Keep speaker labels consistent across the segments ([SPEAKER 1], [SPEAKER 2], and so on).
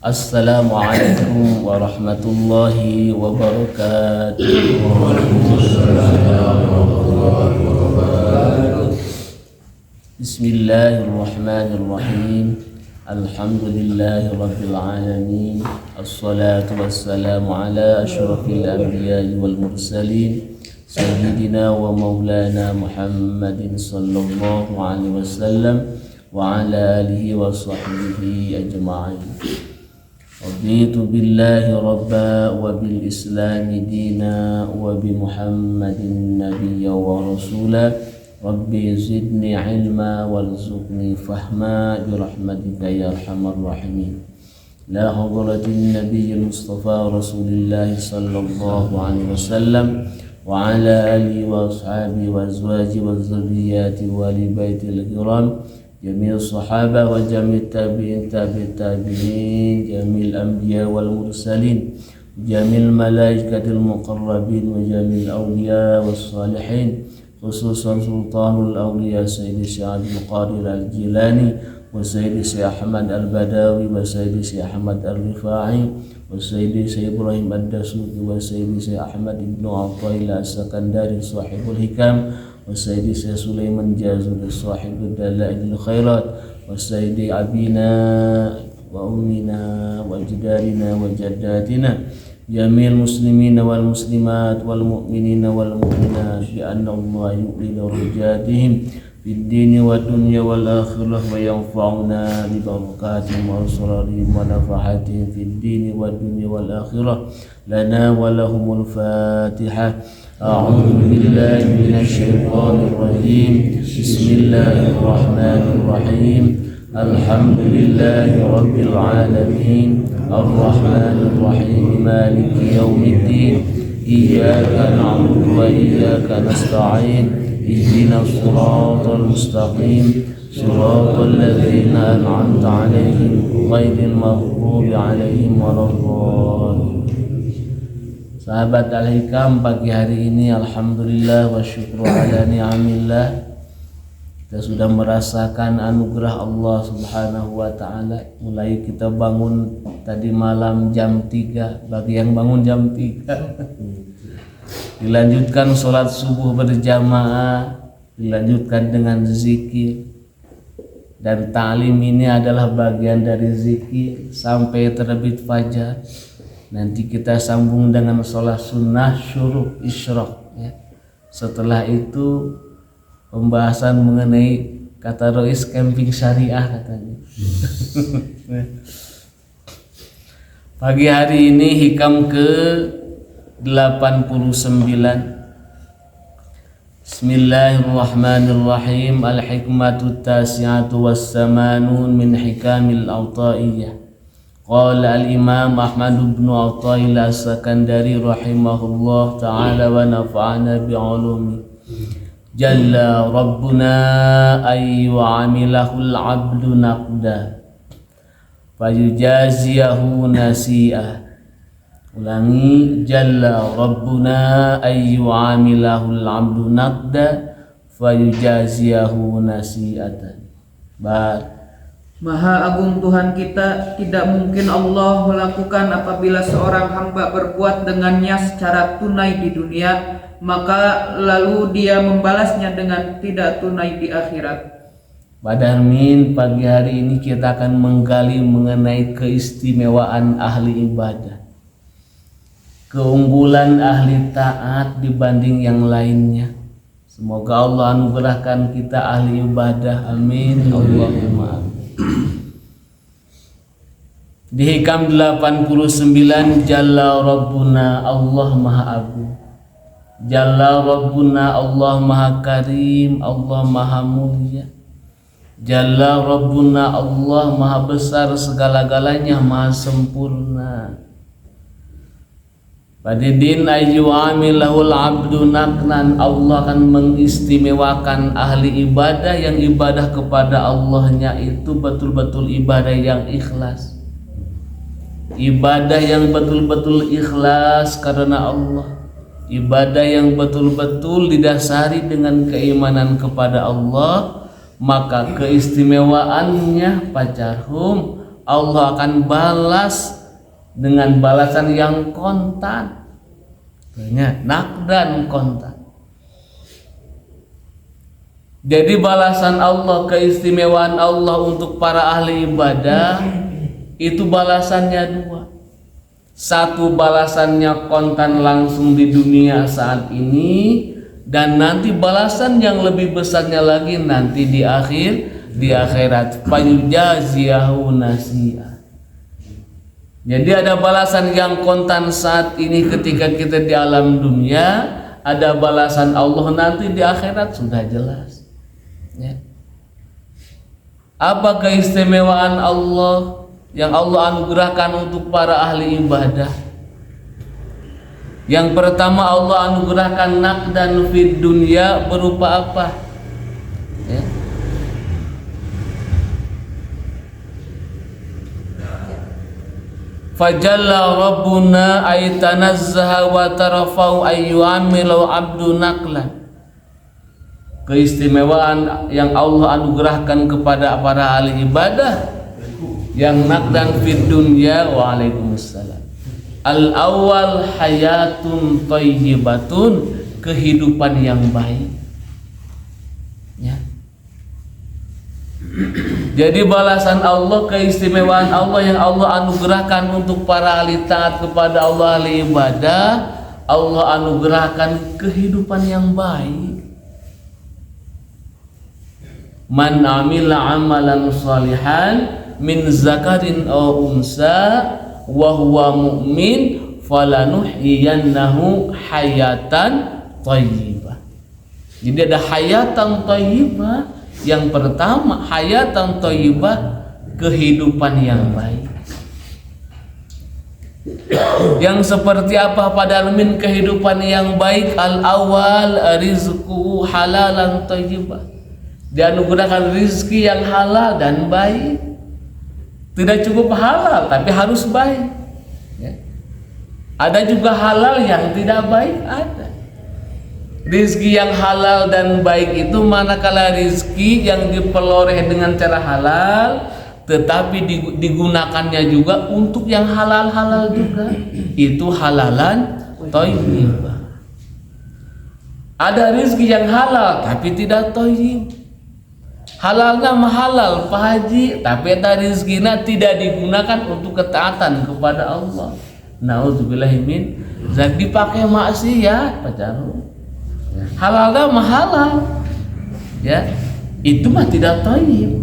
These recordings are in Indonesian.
[SPEAKER 1] Assalamualaikum warahmatullahi wabarakatuh. Bismillahirrahmanirrahim. Alhamdulillahi rabbil alamin. Assalatu wassalamu ala asyrafil anbiya'i wal mursalin sayyidina wa maulana Muhammadin sallallahu alaihi wasallam wa ala alihi wa sahbihi ajma'in. Raditu billahi rabba wa bil islami dina wa bi Muhammadin nabiyya wa rasula. Rabbi zidni ilma warzuqni fahma bi rahmatika ya arhamar rahimin. La hadratin nabiyil mustafa rasulillah sallallahu alaihi wasallam wa ala alihi wa ashabihi wa azwaji wa dzurriyyati wa li baitil kiram. Jamil sahaba wa jamil tabi'in tabi'in, jamil anbiya wal mursalin, jamil malaikatil muqarrabin wa jamil awliya was salihin, khususan sultanul awliya Sayyidi Syekh Abdul Qadir al-Jilani wa Sayyidi Syekh Ahmad al-Badawi wa Sayyidi Syekh Ahmad al-Rifa'i wa Sayyidi Syekh Ibrahim ad-Dasuki wa Sayyidi Syekh Ahmad ibn Athaillah as-Sakandari sahibul hikam wa Sayyidi Syekh Sulaiman Jazuli sahibul dalailil khairat wa Sayyidi abina wa ummina wa ajdarina wa jaddatina jamil muslimina wal muslimat wal mu'minina wal mu'minat bi anna Allah yu'lilu rujatihim fid dini wa dunya wal akhirah wa yanfa'una bi barakatihim wa asrarihim wa nafahatihim fid dini wa dunya wal akhirah lana wa lahumul fatihah. A'udzu billahi minasy syaithanir rajim. Bismillahirrahmanirrahim. Alhamdulillahi rabbil alamin. Arrahmanir rahim. Maliki yaumiddin. Iyyaka na'budu wa iyyaka nasta'in. Ihdinas siratal mustaqim. Siratal ladzina an'amta 'alaihim ghairil maghdubi 'alaihim waladdallin. Sahabat Al-Hikam, pagi hari ini alhamdulillah wa syukru ala ni'amillah, kita sudah merasakan anugerah Allah subhanahu wa ta'ala. Mulai kita bangun tadi malam jam 3, bagi yang bangun jam 3 dilanjutkan sholat subuh berjamaah, dilanjutkan dengan zikir, dan ta'lim ini adalah bagian dari zikir sampai terbit fajar. Nanti kita sambung dengan sholat sunnah syuruk isyraq ya. Setelah itu pembahasan mengenai kata Rois camping syariah katanya. Pagi hari ini hikam ke 89. Bismillahirrahmanirrahim. Al-hikmatu tasi'atu was-samanun min hikamil awta'iyyah. Qala al-imam Ahmad ibn Athaillah as-Sakandari rahimahullah ta'ala wa nafa'ana bi'ulumi. Jalla rabbuna ay yu'amilahul abdu naqda fayujaziyahu nasi'ah. Ulangi, jalla rabbuna ay yu'amilahul abdu naqda fayujaziyahu nasi'atan.
[SPEAKER 2] Maha agung Tuhan kita, tidak mungkin Allah melakukan apabila seorang hamba berbuat dengannya secara tunai di dunia, maka lalu dia membalasnya dengan tidak tunai di akhirat.
[SPEAKER 1] Pada pagi hari ini kita akan menggali mengenai keistimewaan ahli ibadah, keunggulan ahli taat dibanding yang lainnya. Semoga Allah anugerahkan kita ahli ibadah, amin Allahumma amin. Di hikam 89, Jalla Rabbuna, Allah Maha Agung. Jalla Rabbuna, Allah Maha Karim, Allah Maha Mulia. Jalla Rabbuna, Allah Maha Besar, segala-galanya Maha Sempurna. Padidin ayyu'amilahul abdu naqnan, Allah akan mengistimewakan ahli ibadah yang ibadah kepada Allahnya itu betul-betul ibadah yang ikhlas. Ibadah yang betul-betul ikhlas karena Allah. Ibadah yang betul-betul didasari dengan keimanan kepada Allah, maka keistimewaannya pacarhum Allah akan balas dengan balasan yang kontan. Nakdan kontan. Jadi balasan Allah, keistimewaan Allah untuk para ahli ibadah itu balasannya dua. Satu, balasannya kontan langsung di dunia saat ini, dan nanti balasan yang lebih besarnya lagi nanti di akhirat. Fayujaziyahu nasi'a. Jadi ada balasan yang kontan saat ini ketika kita di alam dunia, ada balasan Allah nanti di akhirat, sudah jelas. Ya. Apa keistimewaan Allah yang Allah anugerahkan untuk para ahli ibadah? Yang pertama, Allah anugerahkan nakdan fid dunya berupa apa? Ya. Fajalla rabbuna aytanazzaha wa tarafau ayyu'amilu abdu naklan. Keistimewaan yang Allah anugerahkan kepada para ahli ibadah yang nakdan fid dunya. Waalaikumsalam. Al awal hayatun thayyibatun, kehidupan yang baik. Ya. Jadi balasan Allah, keistimewaan Allah yang Allah anugerahkan untuk para ahli taat kepada Allah, ahli ibadah, Allah anugerahkan kehidupan yang baik. Man amila amalan salihan min zakarin aw unsa wa huwa mu'min falanuhyiyannahu hayatan thayyibah. Jadi ada hayatan thayyibah. Yang pertama, hayatan thayyibah, kehidupan yang baik. Yang seperti apa pada alamin kehidupan yang baik? Al awal rizqu halalan thayyibah. Dianugerahkan rizki yang halal dan baik. Tidak cukup halal, tapi harus baik. Ya. Ada juga halal yang tidak baik, ada. Rizki yang halal dan baik itu manakala rizki yang diperoleh dengan cara halal, tetapi digunakannya juga untuk yang halal-halal juga, itu halalan thayyibah. Ada rizki yang halal tapi tidak thayyib. Halalnya halal Pak Haji, tapi ada rizkinya tidak digunakan untuk ketaatan kepada Allah. Nauzubillahi min zalik, dipakai maksiat pacaran. Halalnya halal, ya itu mah tidak thayyib.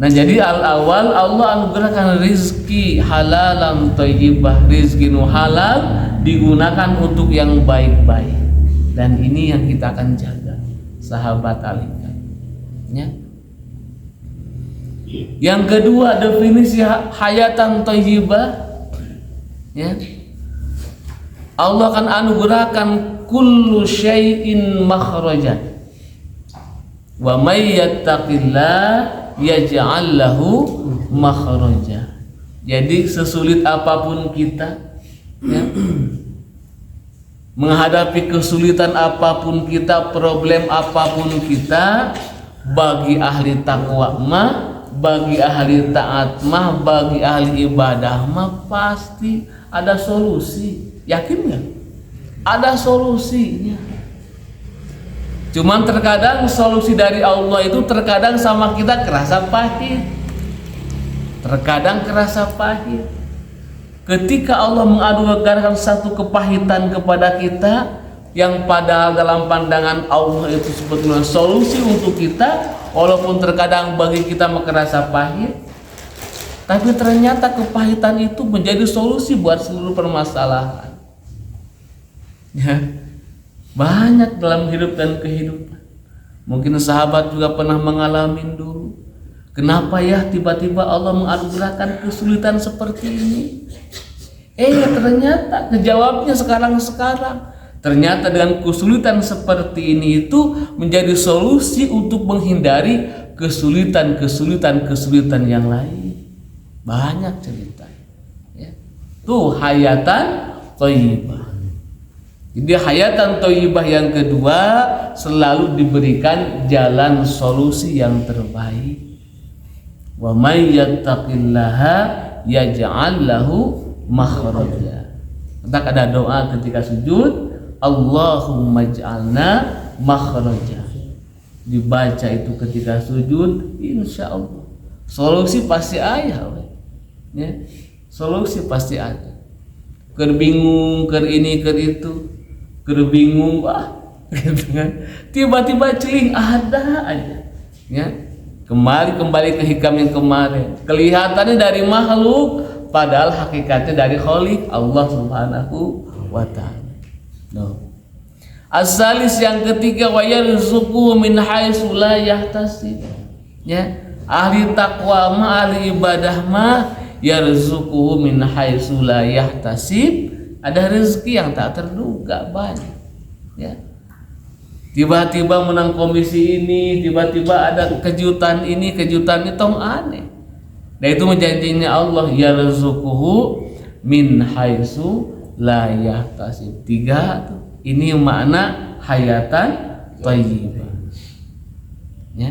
[SPEAKER 1] Nah jadi al awal Allah anugerahkan rizki halalan thayyibah, rizki nu halal digunakan untuk yang baik-baik, dan ini yang kita akan jaga, sahabat alika. Ya. Yang kedua, definisi hayatan thayyibah, ya. Allah akan anugerahkan kullu syai'in makhrajan. Wa may yattaqillah yaj'al lahu makhraja. Jadi sesulit apapun kita, ya, menghadapi kesulitan apapun kita, problem apapun kita, bagi ahli takwa mah, bagi ahli taat mah, bagi ahli ibadah mah pasti ada solusi. Yakin nggak? Ada solusinya. Cuman terkadang solusi dari Allah itu terkadang sama kita kerasa pahit. Terkadang kerasa pahit. Ketika Allah menganugerahkan satu kepahitan kepada kita, yang padahal dalam pandangan Allah itu sebetulnya solusi untuk kita, walaupun terkadang bagi kita merasa pahit, tapi ternyata kepahitan itu menjadi solusi buat seluruh permasalahan. Ya, banyak dalam hidup dan kehidupan. Mungkin sahabat juga pernah mengalami dulu. Kenapa ya tiba-tiba Allah menganugerahkan kesulitan seperti ini? Ternyata kejawabnya sekarang. Ternyata dengan kesulitan seperti ini itu menjadi solusi untuk menghindari kesulitan yang lain. Banyak cerita. Ya. Tuh hayatan thayyibah. Jadi hayatan thayyibah yang kedua selalu diberikan jalan solusi yang terbaik. Wa may yattaqillaha yaj'al lahu makhraja. Kita ada doa ketika sujud, Allahumma ij'alna makhraja. Dibaca itu ketika sujud, insya Allah solusi pasti ada, ya. Solusi pasti ada. Ker bingung, ker ini, ker itu, ker bingung, gitu kan. Tiba-tiba celing ada aja, ya. Kembali ke hikam yang kemarin. Kelihatannya dari makhluk, padahal hakikatnya dari Khaliq Allah Subhanahu wa ta'ala. No. As-salis yang ketiga, wa yarzuqu min haitsu la yahtasib. Ya, ahli takwa ma ahli ibadah ma yarzuqu min haitsu la yahtasib. Ada rezeki yang tak terduga banyak. Ya. Tiba-tiba menang komisi ini, tiba-tiba ada kejutan ini, kejutan itu aneh. Dan itu menjanjinya Allah, yarzuquhu min haitsu la yahtasib. 3 tuh. Ini makna hayatan thayyibah. Ya.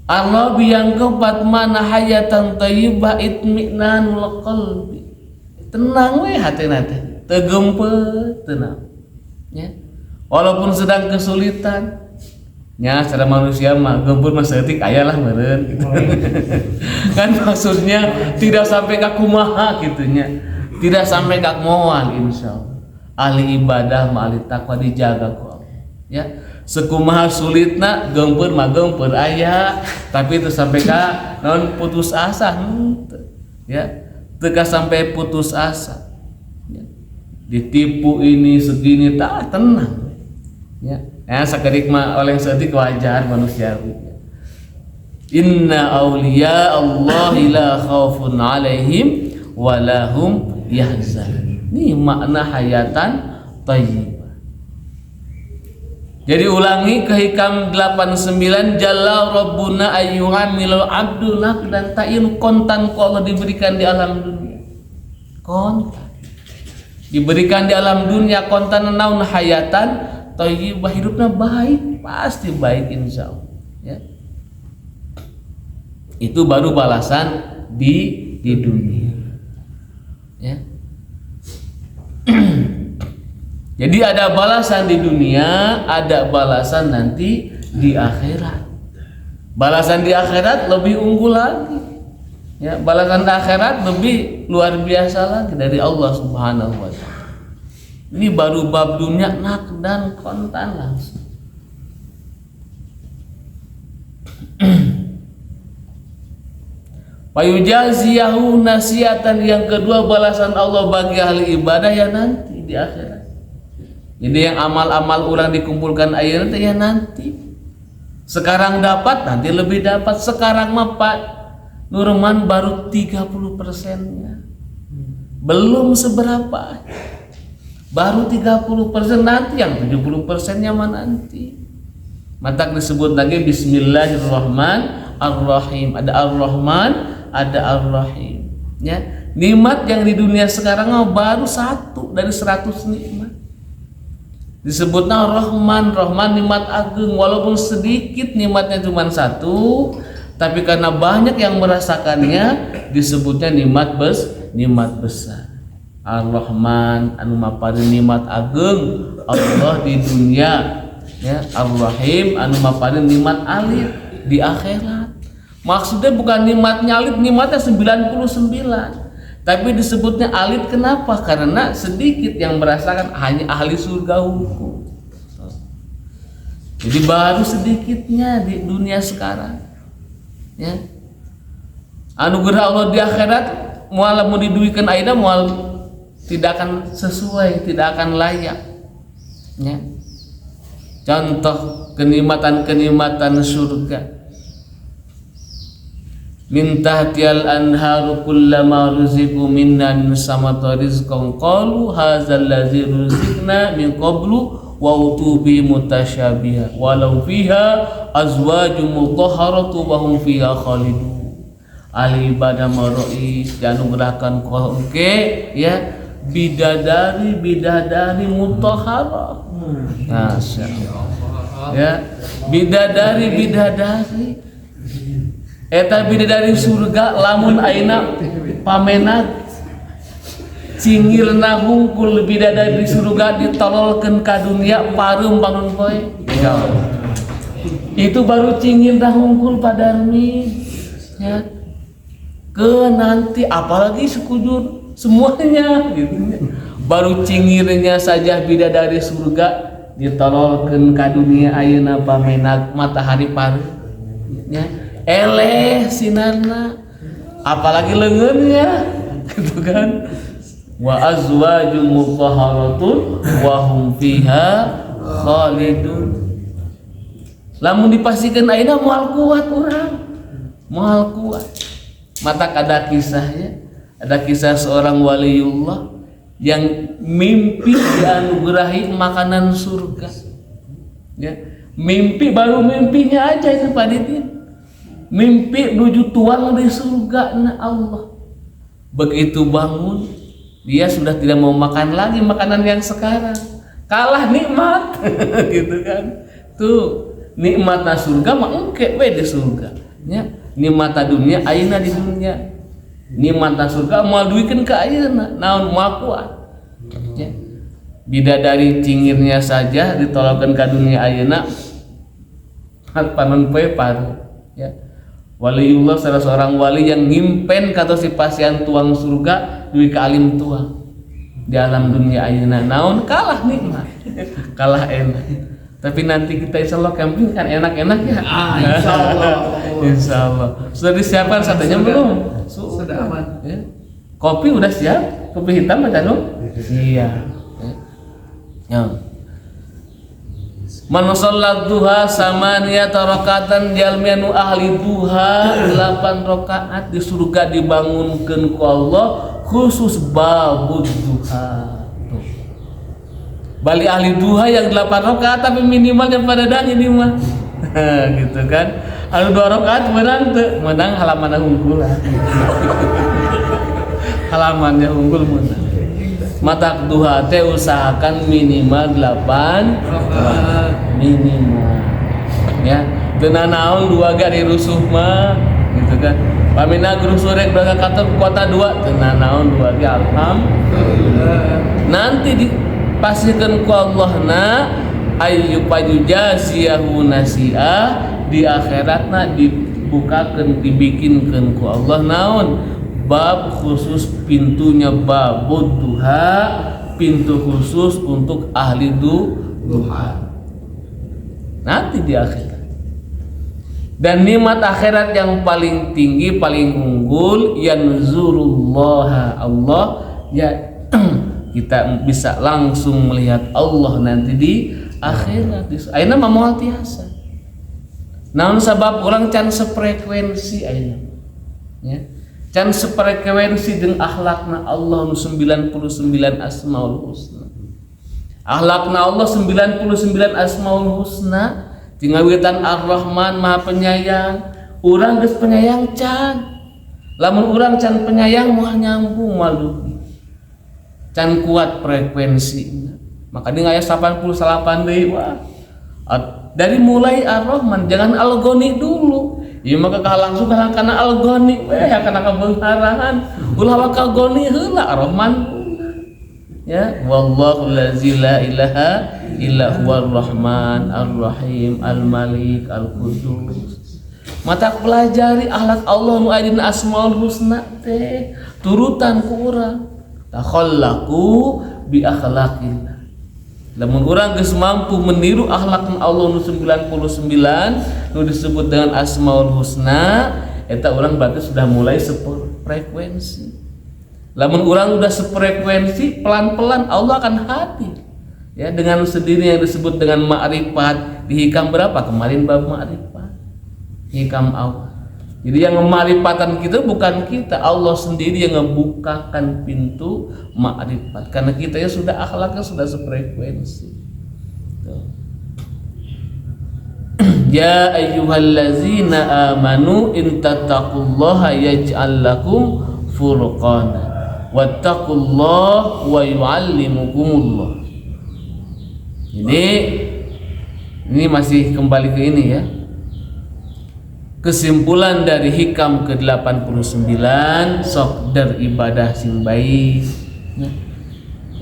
[SPEAKER 1] Allah yang keempat mana hayatan thayyibah itminanul qalbi. Tenang we hatena teh, teu geumpeuh, tenang. Ya. Walaupun sedang kesulitan, ya secara manusia mah gempur mah seetik ayalah meureun gitu. Kan maksudnya tidak sampai ka kumaha gitunya. Tidak sampai ka moal insyaallah. Ahli ibadah mah ahli takwa dijaga ku Allah. Ya, sekumaha sulitna gempur mah gempur aya, tapi itu sampai ka naon putus asa henteu. Ya, teu ka sampai putus asa. Ya. Ditipu ini segini tak tenang. Ya, sakedik mah oleh sedik wajar manusiawi. Inna awliya Allah la khaufun alaihim wa lahum yahzanun. Ini makna hayatan thayyibah. Jadi ulangi ke hikam 89, jalla rabbuna ayyuhamilul abdu dan ta'in kontan ku Allah diberikan di alam dunia. Kontan. Diberikan di alam dunia kontan naun hayatan thayyibah, hidupnya baik, pasti baik insyaallah. Ya. Itu baru balasan di dunia. Ya. Jadi ada balasan di dunia, ada balasan nanti di akhirat. Balasan di akhirat lebih unggul lagi. Ya, balasan di akhirat lebih luar biasa lagi dari Allah Subhanahu wa ta'ala. Ini baru bab dunia nak dan kontan langsung. Payujaziyahu nasiatan, yang kedua balasan Allah bagi ahli ibadah ya nanti di akhirat. Jadi yang amal-amal orang dikumpulkan akhirnya ya nanti. Sekarang dapat, nanti lebih dapat. Sekarang mah Pak Nurman baru 30%-nya. Belum seberapa. Baru 30%, nanti yang 70%-nya mana nanti. Maka disebut lagi Bismillahirrahmanirrahim. Ada Ar-Rahman, ada Ar-Rahim. Ya, nikmat yang di dunia sekarang baru 1 dari 100 nikmat. Disebutnya Rahman, Rahman nikmat agung. Walaupun sedikit nikmatnya cuma 1, tapi karena banyak yang merasakannya disebutnya nikmat besar. Ar-Rahman anu maparin nikmat agung Allah di dunia, ya. Ar-Rahim anu maparin nikmat alit di akhirat. Maksudnya bukan nikmatnya alit, nikmatnya 99, tapi disebutnya alit kenapa? Karena sedikit yang merasakan, hanya ahli surga hukum. Jadi baru sedikitnya di dunia sekarang, ya. Anugerah Allah di akhirat moal mau diduikeun ayeuna moal tidak akan sesuai, tidak akan layak. Ya. Contoh kenikmatan-kenikmatan surga. Min tahtiyal anharu kullama ruziqu minna min samata rizqan qalu hadzal ladzi ruziqna min qablu wa utubi mutasyabiha walau fiha azwajum mutahharatu wa hum fiha khalidun. Ahli ibadah maroi dianugerahkan ku ya bidadari mutahharah. Masya Allah. Ya, bidadari Eta bidadari surga lamun ayeuna pamenat cingirna hungkul bidadari surga ditololkeun ka dunia pareum bangun poe. Itu baru cingirna hungkul padarmi ya. Ke nanti apalagi sekujur semuanya gitu. Baru cingirnya saja bidadari surga ditololkeun ka dunia ayeuna pamenat matahari pareum ya. Eleh sinarna apalagi leungeunnya gitu kan. Wa azwajum mutahharatun wa hum fiha khalidun. Lamun dipasikeun ayeuna moal kuat urang, moal kuat. Mata ada kisahnya, ada kisah seorang waliullah yang mimpi dianugerahi makanan surga ya. Mimpi baru mimpinya aja itu Pak Didin, mimpi nuju tuang di surga na Allah. Begitu bangun dia sudah tidak mau makan lagi makanan yang sekarang, kalah nikmat gitu kan. Tuh nikmatna surga mah engke we di surga nya. Nikmatna dunia ayeuna di dunia, nikmatna surga moal duikeun ka ayeuna naon moal kuat ya. Bidadari cingirnya saja ditolakkeun ka dunia ayeuna panon poe paru ya. Waliullah salah seorang wali yang ngimpen kata si pasien tuang surga duwi ka alim tuang di alam dunia ayeuna naon kalah nikmat kalah enak. Tapi nanti kita insyaallah camping kan enak-enak ya.
[SPEAKER 2] Insyaallah.
[SPEAKER 1] Insyaallah. Sudah disiapkan satenya belum?
[SPEAKER 2] Sudah aman.
[SPEAKER 1] Ya. Kopi udah siap? Kopi hitam ada dong? Iya. Ya. Man sholat duha samaniyata rakatan jalmianu ahli duha 8 rakaat di surga dibangunkeun ku Allah khusus babud duha. Bali ahli duha yang 8 rakaat tapi minimal yang pada dan ini mah gitu kan. Anu 2 rakaat menang teu, menang halamanna unggul. Halamannya unggul menang. Mata duha teh usahakan minimal 8 rakaat minimal. Ya, teu naon 2 gari rusuh mah gitu kan. Pamina rusuh rek berangkat kantor kuota 2 teu naon 2 ge alhamdulillah. Nanti di pastikan ku Allah na ayu pajujaziyahu nasi'ah di akhiratna dibukakeun dibikinkeun ku Allah naon bab khusus pintunya babud duha, pintu khusus untuk ahli duha nanti di akhirat. Dan nikmat akhirat yang paling tinggi paling unggul yanzurullah Allah ya. Kita bisa langsung melihat Allah nanti di akhirat. Ayeuna mah moal tiasa. Naon sabab urang can sefrekuensi ayeuna. Ya. Can sefrekuensi jeung akhlakna Allah nu 99 asmaul husna. Akhlakna Allah 99 asmaul husna. Tinggal witan Ar-Rahman Maha Penyayang. Urang geus penyayang can. Lamun urang can penyayang moal nyambung moal dugi. Can kuat frekuensi maka dia aya 88 deui wah. Dari mulai Ar-Rahman jangan Al-Ghani dulu ya maka langsung kana Al-Ghani we kana kabeungharahan ulah ka Ghani heula Ar-Rahman ya. Wallahu allazi la ilaha illa huwar rahman ar-rahim al-malik al-qudus. Mata pelajari akhlak Allah nu aya dina asmaul husna teh turutan ku urang takhallaqu bi akhlaqillah. Lamun urang geus mampu meniru akhlak Allah nu 99 nu disebut dengan asmaul husna eta urang berarti sudah mulai sefrekuensi. Lamun urang udah sefrekuensi pelan-pelan Allah akan hadir ya dengan sendiri yang disebut dengan ma'rifat. Di hikam berapa kemarin bab ma'rifat hikam Allah. Jadi yang memarifatan kita bukan kita, Allah sendiri yang membukakan pintu makrifat. Karena kita ya sudah akhlaknya sudah sefrekuensi. Ya ayyuhallazina amanu in tattaqullaha yaj'al lakum furqana wattaqullaha wa yu'allimukumullah. Jadi ini masih kembali ke ini ya. kesimpulan dari hikam ke-89 sok ibadah sing baik.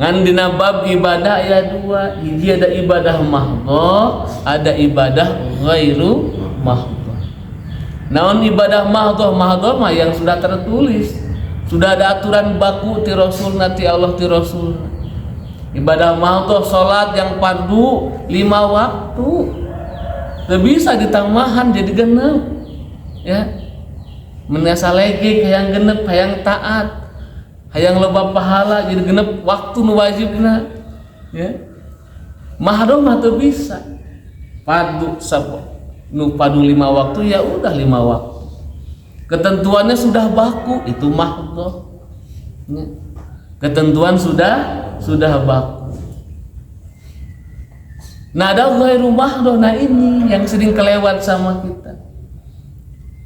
[SPEAKER 1] Ngan dina bab ibadah aya dua, hiji ada ibadah mahdhah, ada ibadah ghairu mahdhah. Naon ibadah mahdhah? Mahdhah mah yang sudah tertulis, sudah ada aturan baku ti Rasul ti Allah ti Rasul. Ibadah mahdhah salat yang fardu 5 waktu. Teu bisa ditambahan jadi genep. Ya. Menasa lege hayang genep, hayang taat. Hayang loba pahala jadi genep waktu nu wajibna. Ya. Mahdhah mah teu bisa. Fardu nu padu 5 waktu ya udah 5 waktu. Ketentuannya sudah baku, itu mahdhah. Ya. Ketentuan sudah baku. Nah, ada ghairu mahdhah, nah ini yang sering kelewat sama kita.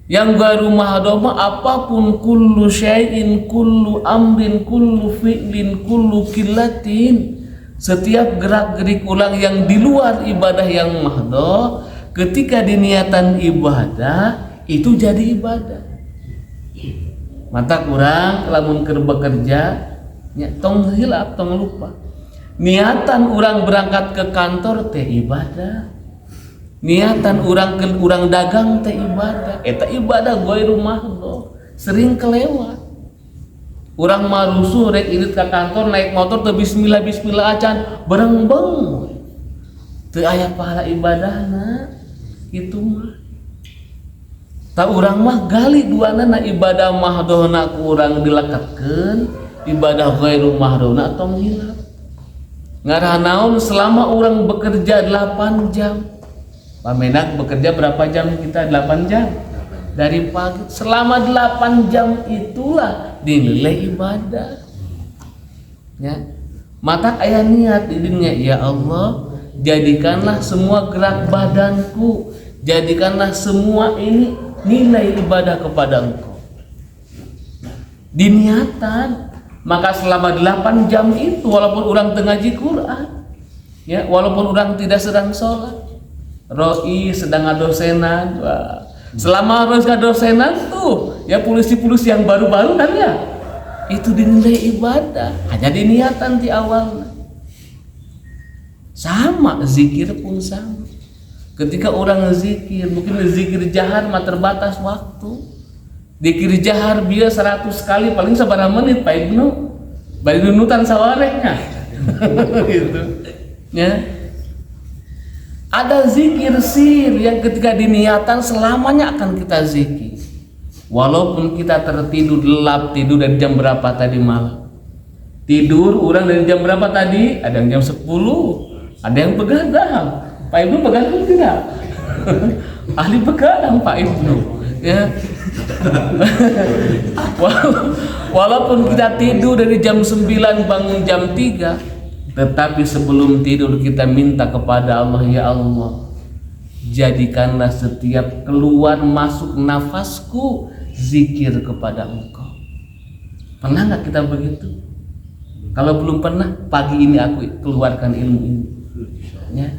[SPEAKER 1] Yang ghairu mahdhah mah apapun, kullu syai'in, kullu amrin, kullu fi'lin, kullu qillatin. Setiap gerak-gerik ulang yang di luar ibadah yang mahdhah, ketika diniatan ibadah itu jadi ibadah. Mata kurang lamun keur bekerja nya tong hilap, tong lupa. Niatan orang berangkat ke kantor teh ibadah. Niatan orang dagang teh ibadah. Eta ibadah ghairu mahdhah. Sering kelewat. Urang mah rusuh rek irit ka kantor naik motor teu bismillah acan berengbeng. Teu aya pahala ibadahna. Kitu mah. Tak urang mah gali duana na ibadah mahdhahna ku urang dilekatkeun, ibadah ghairu mahdhahna tong hilap. Ngarah naon selama orang bekerja 8 jam. Pamenak bekerja berapa jam kita? 8 jam. Dari pagi selama 8 jam itulah dinilai ibadah. Ya. Mata aya niat di dunia, ya Allah, jadikanlah semua gerak badanku, jadikanlah semua ini nilai ibadah kepada Engkau. Diniatan, maka selama 8 jam itu walaupun orang ngaji Quran, ya, walaupun orang tidak sedang sholat, roi sedang adosenan, selama harus adosenan tuh, ya polisi-polisi yang baru-baru kan ya, itu dinilai ibadah, hanya diniatan di awal. Sama zikir pun sama. Ketika orang zikir, mungkin zikir jahar mah terbatas waktu. Zikir jahar biar 100 kali paling sabaraha menit Pak Ibnu. Bari nunutan sawarehnya. Gitu. Ya. Ada zikir sir yang ketika diniatan selamanya akan kita zikir. Walaupun kita tertidur lelap, tidur dari jam berapa tadi malam. Tidur orang dari jam berapa tadi? Ada yang jam 10, ada yang begadang. Pak Ibnu begadang tidak? Ahli begadang Pak Ibnu. Ya. Walaupun kita tidur dari jam 9 bangun jam 3, tetapi sebelum tidur kita minta kepada Allah, ya Allah, jadikanlah setiap keluar masuk nafasku zikir kepada Engkau. Pernah nggak kita begitu? Kalau belum pernah, pagi ini aku keluarkan ilmu ini. Ya.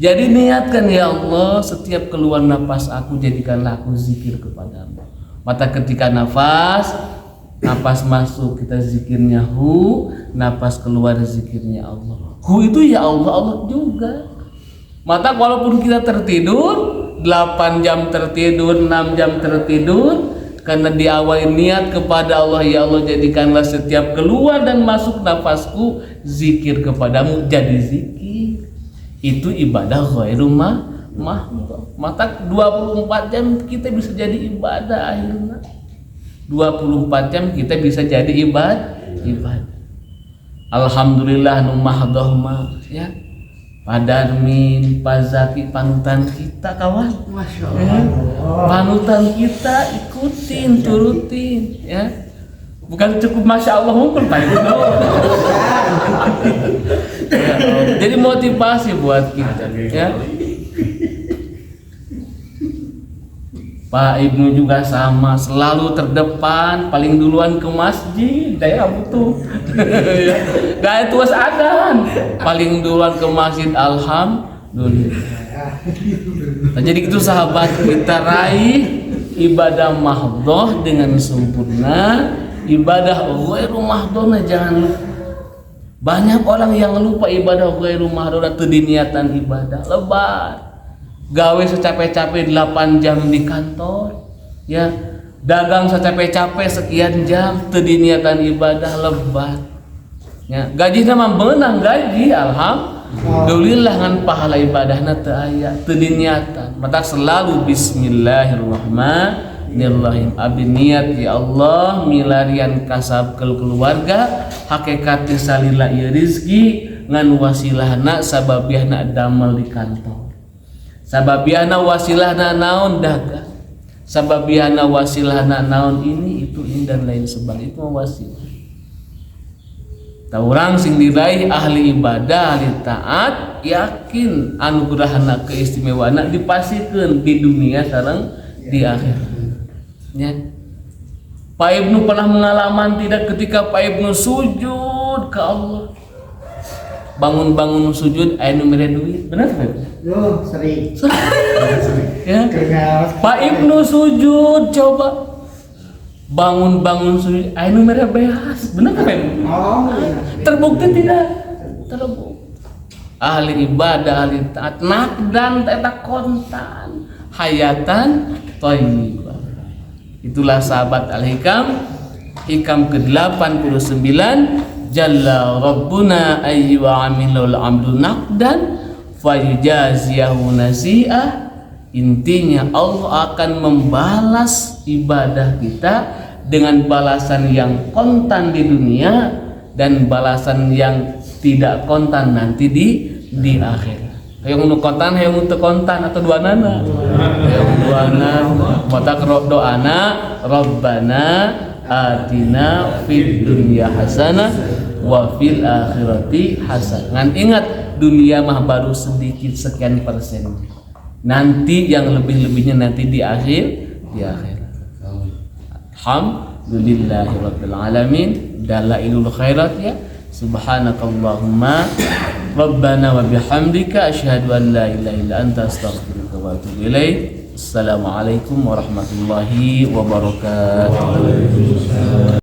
[SPEAKER 1] Jadi niatkan, ya Allah, setiap keluar nafas aku jadikanlah aku zikir kepadamu. Maka ketika nafas masuk kita zikirnya hu, nafas keluar zikirnya Allah. Hu itu ya Allah, Allah juga. Maka walaupun kita tertidur 8 jam tertidur, 6 jam tertidur, karena diawali niat kepada Allah, ya Allah, jadikanlah setiap keluar dan masuk nafasku zikir kepadamu, jadi zikir. Itu ibadah ghairu mahdhah. Maka 24 jam kita bisa jadi ibadah akhirnya. 24 jam kita bisa jadi ibadah. Alhamdulillah nu mahdhah mah ya. Padarmin, Pazaki panutan kita kawan. Masya Allah. Panutan kita ikutin, turutin ya. Bukan cukup Masya Allah mungkin Pak Ibnu. Ya, jadi motivasi buat kita ya. Pak Ibnu juga sama, selalu terdepan, paling duluan ke masjid, daya butuh. Gak itu adzan, paling duluan ke masjid, alhamdulillah. Nah, jadi itu sahabat, kita raih ibadah mahdhah dengan sempurna. Ibadah ghairu mahdhah jangan lupa. Banyak orang yang lupa ibadah ghairu mahdhah teu diniatan ibadah. Lebat. Gawe secapek-capek 8 jam di kantor. Ya, dagang secapek-capek sekian jam teu diniatan ibadah, lebat. Ya, gajina mah beunang gaji, alhamdulillah ngan pahala ibadahna teu aya, teu diniatan. Mata selalu bismillahirrahmanirrahim. Abdi niat ya Allah milarian kasab keluarga, hakikatna salila ieu rezeki ngan wasilahna sababiahna damel di kantor. Sababiahna wasilahna naon dagang. Sababiahna wasilahna naon ini itu dan lain sebagainya, itu wasilah. Orang sing diraih ahli ibadah, ahli taat, yakin anugerahna keistimewaana dipasikeun di dunia sareng di akhirat. Ya. Pak Ibnu pernah mengalaman tidak ketika Pak Ibnu sujud ke Allah. Bangun-bangun sujud anu mere duit. Benar Pak Ibnu?
[SPEAKER 3] Yo, sering.
[SPEAKER 1] Ya. Pak Ibnu sujud coba bangun sujud anu mere beas. Benar Pak Ibnu?
[SPEAKER 3] Oh,
[SPEAKER 1] Terbukti tidak? Terbukti. Ahli ibadah, ahli taat, nakdan eta kontan, hayatan thayyibah. Itulah sahabat Al-Hikam, hikam ke-89. Jalla Rabbuna ayyu amilul amdu nakdan fayujaziyahu nasi'ah. Intinya Allah akan membalas ibadah kita dengan balasan yang kontan di dunia dan balasan yang tidak kontan nanti di akhirat. Hayang nu kontan, hayang nu teu kontan atau duanana? Hayang duanana. Mata doana Rabbana atina fid dunya hasanah wa fil akhirati hasanah. Ngan ingat dunia mah baru sedikit sekian persen. Nanti yang lebih-lebihnya nanti di akhirat. Alhamdulillahirabbil alamin. Dalailul khairat ya. Subhanakallahumma rabbana wa bihamdika asyhadu an la ilaha illa anta astaghfiruka wa atubu ilaik. Assalamualaikum warahmatullahi wabarakatuh.